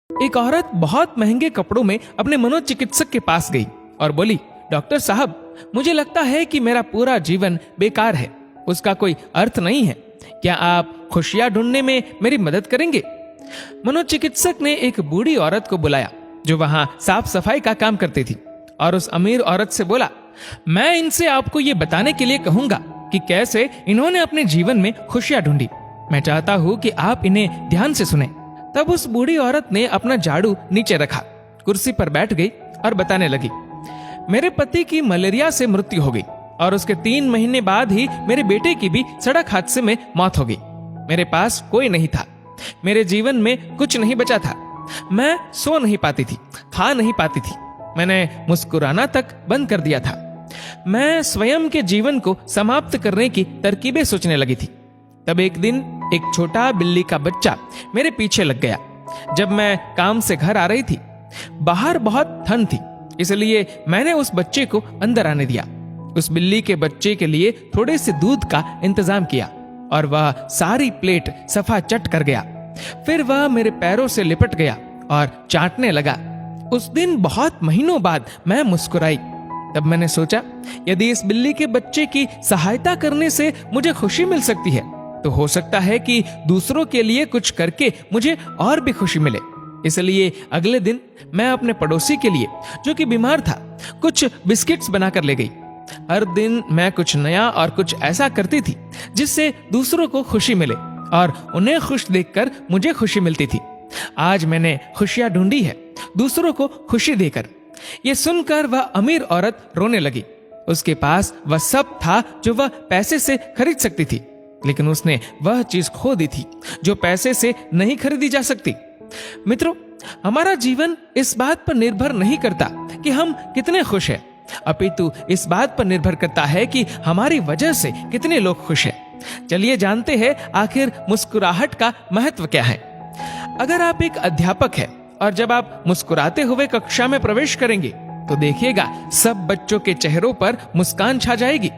एक औरत बहुत महंगे कपड़ों में अपने मनोचिकित्सक के पास गई और बोली, डॉक्टर साहब, मुझे लगता है कि मेरा पूरा जीवन बेकार है, उसका कोई अर्थ नहीं है। क्या आप खुशियां ढूंढने में मेरी मदद करेंगे? मनोचिकित्सक ने एक बूढ़ी औरत को बुलाया जो वहां साफ सफाई का काम करती थी और उस अमीर औरत से बोला, मैं इनसे आपको ये बताने के लिए कहूंगा कि कैसे इन्होंने अपने जीवन में खुशियां ढूंढी। मैं चाहता हूं कि आप इन्हें ध्यान से सुने। तब उस बूढ़ी औरत ने अपना झाड़ू नीचे रखा, कुर्सी पर बैठ गई और बताने लगी, मेरे पति की मलेरिया से मृत्यु हो गई और उसके 3 महीने बाद ही मेरे बेटे की भी सड़क हादसे में मौत हो गई। मेरे पास कोई नहीं था, मेरे जीवन में कुछ नहीं बचा था। मैं सो नहीं पाती थी, खा नहीं पाती थी, मैंने मुस्कुराना तक बंद कर दिया था। मैं स्वयं के जीवन को समाप्त करने की तरकीबें सोचने लगी थी। तब एक दिन एक छोटा बिल्ली का बच्चा मेरे पीछे लग गया। जब मैं काम से घर आ रही थी, बाहर बहुत ठंड थी, इसलिए मैंने उस बच्चे को अंदर आने दिया। उस बिल्ली के बच्चे के लिए थोड़े से दूध का इंतजाम किया और वह सारी प्लेट सफा चट कर गया। फिर वह मेरे पैरों से लिपट गया और चाटने लगा। उस दिन बहुत महीनों बाद मैं मुस्कुराई। तब मैंने सोचा, यदि इस बिल्ली के बच्चे की सहायता करने से मुझे खुशी मिल सकती है, तो हो सकता है कि दूसरों के लिए कुछ करके मुझे और भी खुशी मिले। इसलिए अगले दिन मैं अपने पड़ोसी के लिए, जो कि बीमार था, कुछ बिस्किट्स बनाकर ले गई। हर दिन मैं कुछ नया और कुछ ऐसा करती थी जिससे दूसरों को खुशी मिले और उन्हें खुश देखकर मुझे खुशी मिलती थी। आज मैंने खुशियां ढूंढी है, दूसरों को खुशी देकर। ये सुनकर वह अमीर औरत रोने लगी। उसके पास वह सब था जो वह पैसे से खरीद सकती थी, लेकिन उसने वह चीज खो दी थी जो पैसे से नहीं खरीदी जा सकती। मित्रों, हमारा जीवन इस बात पर निर्भर नहीं करता कि हम कितने खुश हैं, अपितु इस बात पर निर्भर करता है कि हमारी वजह से कितने लोग खुश हैं। चलिए जानते हैं आखिर मुस्कुराहट का महत्व क्या है। अगर आप एक अध्यापक हैं और जब आप मुस्कुराते हुए कक्षा में प्रवेश करेंगे तो देखिएगा सब बच्चों के चेहरों पर मुस्कान छा जाएगी।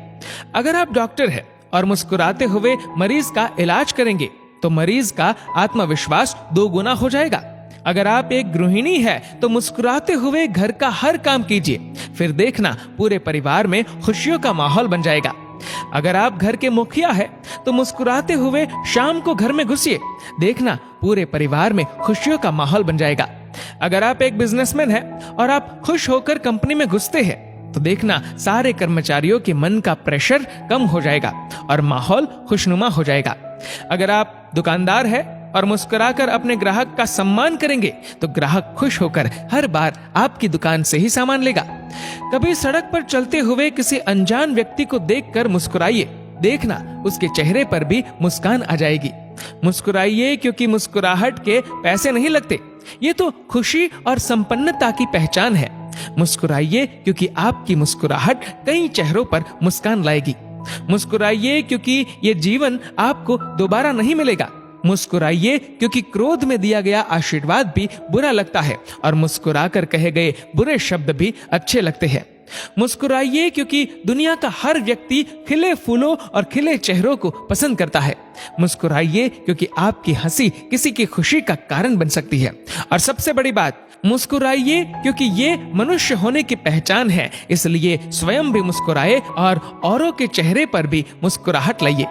अगर आप डॉक्टर हैं और मुस्कुराते हुए मरीज का इलाज करेंगे तो मरीज का आत्मविश्वास 2 गुना हो जाएगा। अगर आप एक गृहिणी है तो मुस्कुराते हुए घर का हर काम कीजिए, फिर देखना पूरे परिवार में खुशियों का माहौल बन जाएगा। अगर आप घर के मुखिया है तो मुस्कुराते हुए शाम को घर में घुसिए, देखना पूरे परिवार में खुशियों का माहौल बन जाएगा। अगर आप एक बिजनेसमैन है और आप खुश होकर कंपनी में घुसते हैं तो देखना सारे कर्मचारियों के मन का प्रेशर कम हो जाएगा और माहौल खुशनुमा हो जाएगा। अगर आप दुकानदार है और मुस्कुराकर अपने ग्राहक का सम्मान करेंगे तो ग्राहक खुश होकर हर बार आपकी दुकान से ही सामान लेगा। कभी सड़क पर चलते हुए किसी अनजान व्यक्ति को देखकर मुस्कुराइए, देखना उसके चेहरे पर भी मुस्कान आ जाएगी। मुस्कुराइए क्योंकि मुस्कुराहट के पैसे नहीं लगते, ये तो खुशी और संपन्नता की पहचान है। मुस्कुराइए क्योंकि आपकी मुस्कुराहट कई चेहरों पर मुस्कान लाएगी। मुस्कुराइए क्योंकि ये जीवन आपको दोबारा नहीं मिलेगा। मुस्कुराइए क्योंकि क्रोध में दिया गया आशीर्वाद भी बुरा लगता है और मुस्कुराकर कहे गए बुरे शब्द भी अच्छे लगते हैं। मुस्कुराइए क्योंकि दुनिया का हर व्यक्ति खिले फूलों और खिले चेहरों को पसंद करता है। मुस्कुराइए क्योंकि आपकी हंसी किसी की खुशी का कारण बन सकती है। और सबसे बड़ी बात, मुस्कुराइए क्योंकि ये मनुष्य होने की पहचान है, इसलिए स्वयं भी मुस्कुराए और औरों के चेहरे पर भी मुस्कुराहट लाइए।